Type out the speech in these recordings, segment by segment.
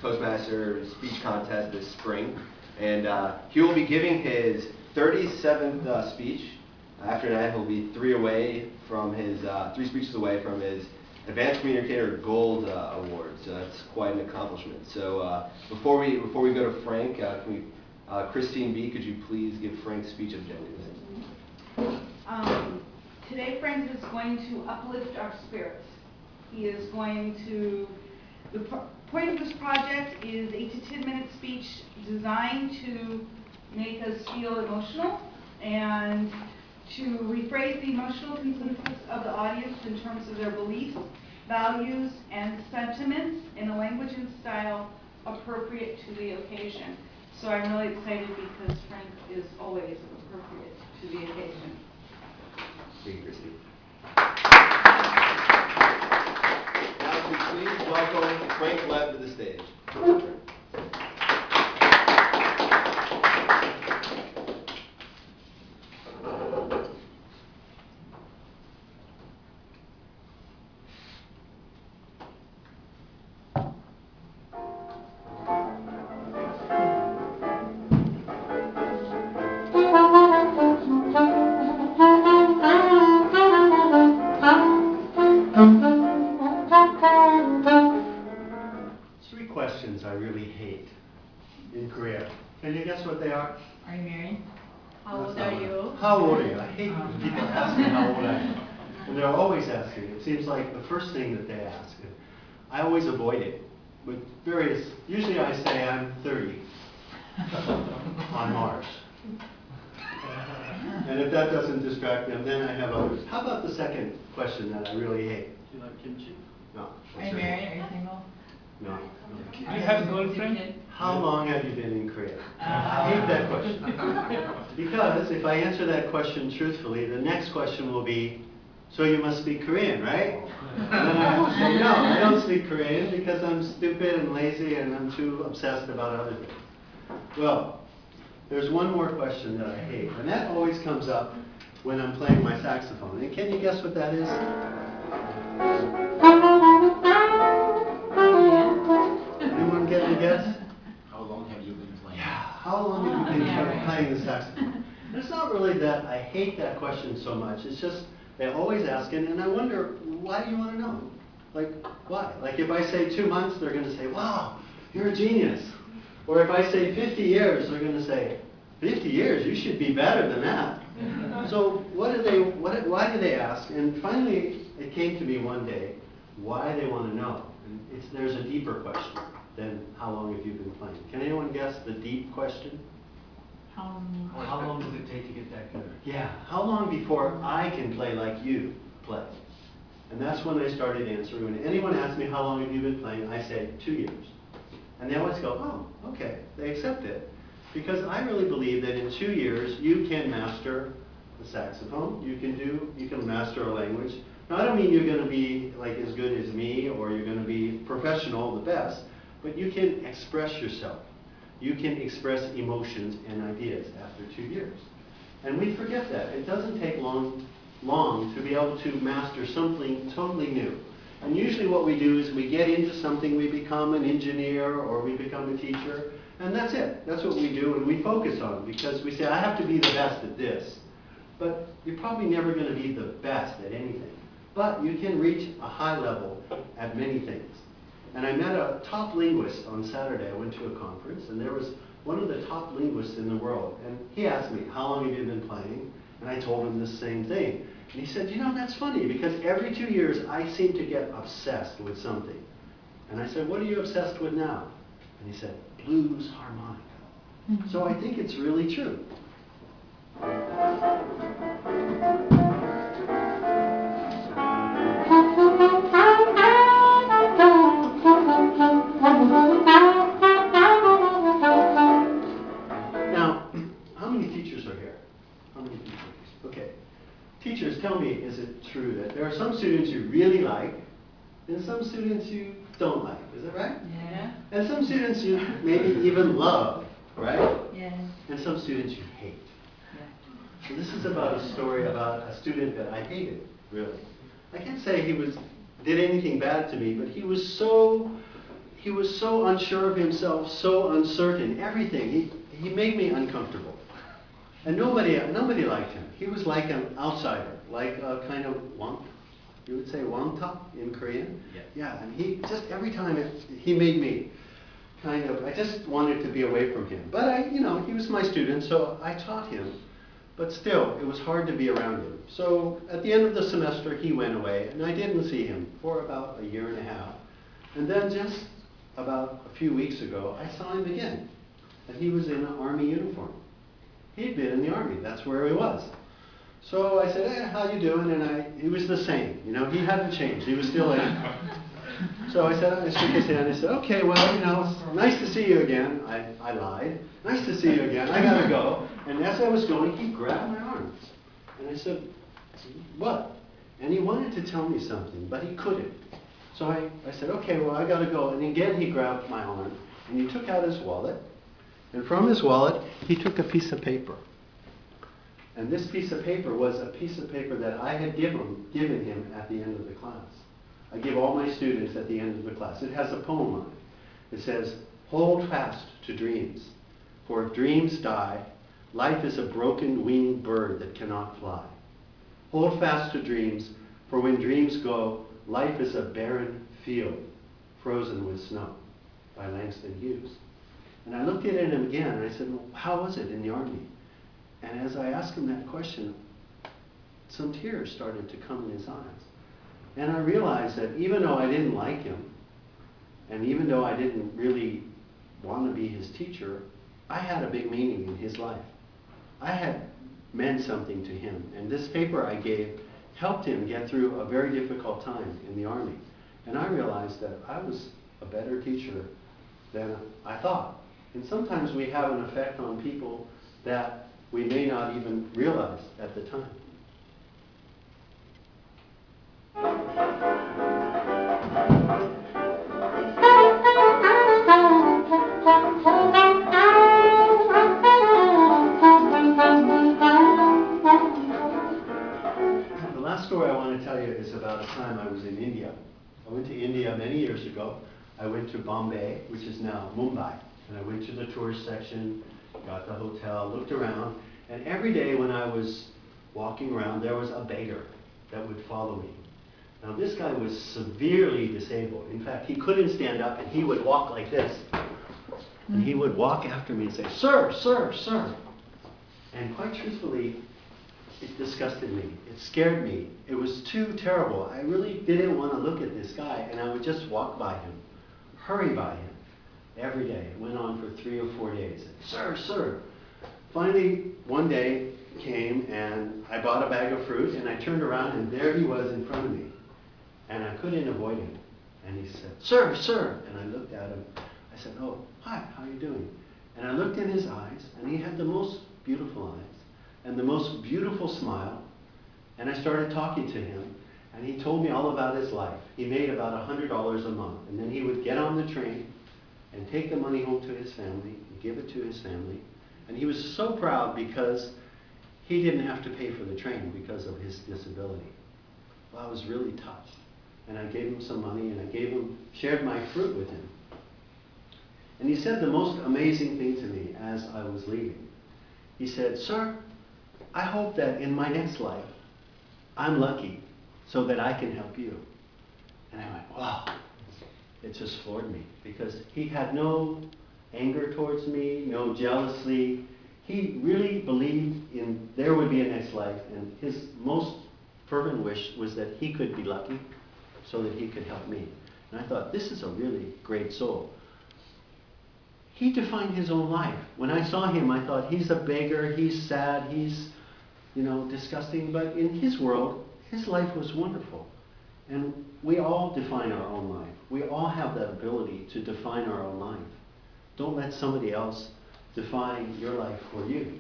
Toastmaster speech contest this spring, and he will be giving his 37th speech. After that, he'll be three speeches away from his Advanced Communicator Gold Award. So that's quite an accomplishment. So before we go to Frank, Christine B, could you please give Frank's speech objectives? Today Frank is going to uplift our spirits. He is going to, the point of this project is 8 to 10 minute speech designed to make us feel emotional and to rephrase the emotional consensus of the audience in terms of their beliefs, values, and sentiments in a language and style appropriate to the occasion. So I'm really excited because Frank is always appropriate to the occasion. Thank you, Christy. Now, please welcome Frank Webb to the stage. 3 questions I really hate in Korea. Can you guess what they are? Are you married? How old are you? How old are you? I hate when people ask me how old I am. And they're always asking. It seems like the first thing that they ask. And I always avoid it with various, usually I say I'm 30 on Mars. And if that doesn't distract them, then I have others. How about the second question that I really hate? Do you like kimchi? No. Are you married? Are you single? No. Do you have a girlfriend? How long have you been in Korea? I hate that question. Because if I answer that question truthfully, the next question will be, so you must speak Korean, right? And then I have to say, no, I don't speak Korean because I'm stupid and lazy and I'm too obsessed about other things. Well, there's one more question that I hate, and that always comes up when I'm playing my saxophone. And can you guess what that is? Anyone get a guess? How long have you been playing? Yeah, how long have you been playing the saxophone? And it's not really that I hate that question so much. It's just they always ask it, and I wonder, why do you want to know? Like, why? Like if I say 2 months, they're going to say, wow, you're a genius. Or if I say 50 years, they're going to say, 50 years, you should be better than that. So why do they ask? And finally, it came to me one day, why they want to know. And there's a deeper question than how long have you been playing. Can anyone guess the deep question? How long does it take to get that good? Yeah, how long before I can play like you play? And that's when I started answering. When anyone asks me how long have you been playing, I say 2 years. And they always go, oh, okay, they accept it. Because I really believe that in 2 years, you can master the saxophone, you can master a language. Now, I don't mean you're going to be like as good as me or you're going to be professional, the best, but you can express yourself. You can express emotions and ideas after 2 years. And we forget that. It doesn't take long to be able to master something totally new. And usually what we do is we get into something, we become an engineer or we become a teacher, and that's it. That's what we do, and we focus on it because we say, I have to be the best at this. But you're probably never going to be the best at anything. But you can reach a high level at many things. And I met a top linguist on Saturday. I went to a conference, and there was one of the top linguists in the world. And he asked me, how long have you been playing? And I told him the same thing. And he said, you know, that's funny, because every 2 years I seem to get obsessed with something. And I said, what are you obsessed with now? And he said, blues harmonica. So I think it's really true. Now, how many teachers are here? How many teachers? Okay. Teachers, tell me, is it true that there are some students you really like and some students you don't like? Is that right? Yeah. And some students you maybe even love, right? Yeah. And some students you hate. Yeah. So this is about a story about a student that I hated, really. I can't say he did anything bad to me, but he he was so unsure of himself, so uncertain, everything. He made me uncomfortable. And nobody liked him. He was like an outsider, like a kind of wang. You would say wangta in Korean? Yes. Yeah, and he just, every time he made me kind of, I just wanted to be away from him. But he was my student, so I taught him. But still, it was hard to be around him. So at the end of the semester, he went away, and I didn't see him for about a year and a half. And then just about a few weeks ago, I saw him again. And he was in an army uniform. He'd been in the army, that's where he was. So I said, hey, how you doing? And he was the same, he hadn't changed, he was still in. So I shook his hand, I said, okay, well, nice to see you again. I lied. Nice to see you again, I gotta go. And as I was going, he grabbed my arm. And I said, what? And he wanted to tell me something, but he couldn't. So I said, okay, well, I gotta go. And again, he grabbed my arm, and he took out his wallet. And from his wallet, he took a piece of paper. And this piece of paper was a piece of paper that I had given him at the end of the class. I give all my students at the end of the class. It has a poem on it. It says, hold fast to dreams, for if dreams die, life is a broken winged bird that cannot fly. Hold fast to dreams, for when dreams go, life is a barren field, frozen with snow, by Langston Hughes. And I looked at him again, and I said, well, how was it in the army? And as I asked him that question, some tears started to come in his eyes. And I realized that even though I didn't like him, and even though I didn't really want to be his teacher, I had a big meaning in his life. I had meant something to him, and this paper I gave helped him get through a very difficult time in the army. And I realized that I was a better teacher than I thought. And sometimes we have an effect on people that we may not even realize at the time. The last story I want to tell you is about a time I was in India. I went to India many years ago. I went to Bombay, which is now Mumbai. And I went to the tourist section, got the hotel, looked around, and every day when I was walking around, there was a beggar that would follow me. Now this guy was severely disabled. In fact, he couldn't stand up, and he would walk like this. And he would walk after me and say, sir, sir, sir. And quite truthfully, it disgusted me. It scared me. It was too terrible. I really didn't want to look at this guy, and I would just walk by him, hurry by him. Every day. It went on for 3 or 4 days. Sir, sir. Finally, one day came and I bought a bag of fruit, and I turned around and there he was in front of me. And I couldn't avoid him. And he said, sir, sir. And I looked at him. I said, oh, hi, how are you doing? And I looked in his eyes, and he had the most beautiful eyes and the most beautiful smile. And I started talking to him, and he told me all about his life. He made about $100 a month, and then he would get on the train and take the money home to his family, and give it to his family. And he was so proud because he didn't have to pay for the train because of his disability. Well, I was really touched. And I gave him some money, and I shared my fruit with him. And he said the most amazing thing to me as I was leaving. He said, sir, I hope that in my next life, I'm lucky so that I can help you. And I went, wow. It just floored me because he had no anger towards me, no jealousy. He really believed in there would be a next life, and his most fervent wish was that he could be lucky so that he could help me. And I thought, this is a really great soul. He defined his own life. When I saw him, I thought, he's a beggar, he's sad, he's, disgusting. But in his world, his life was wonderful. And we all define our own life. We all have that ability to define our own life. Don't let somebody else define your life for you.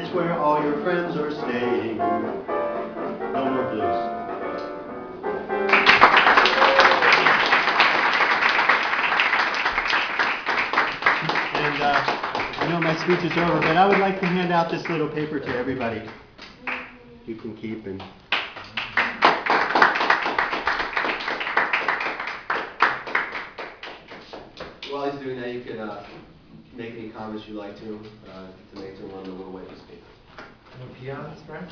It's where all your friends are staying. No more blues. And I know my speech is over, but I would like to hand out this little paper to everybody. You can keep and. While he's doing that, you can make any comments you'd like to make to him on the little way to speak. No peons, right?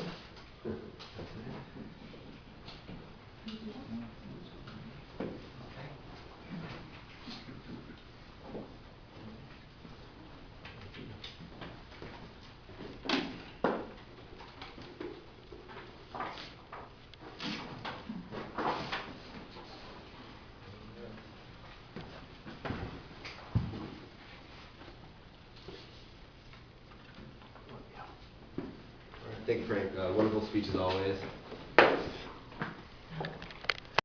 Thank you, Frank. Wonderful speech as always.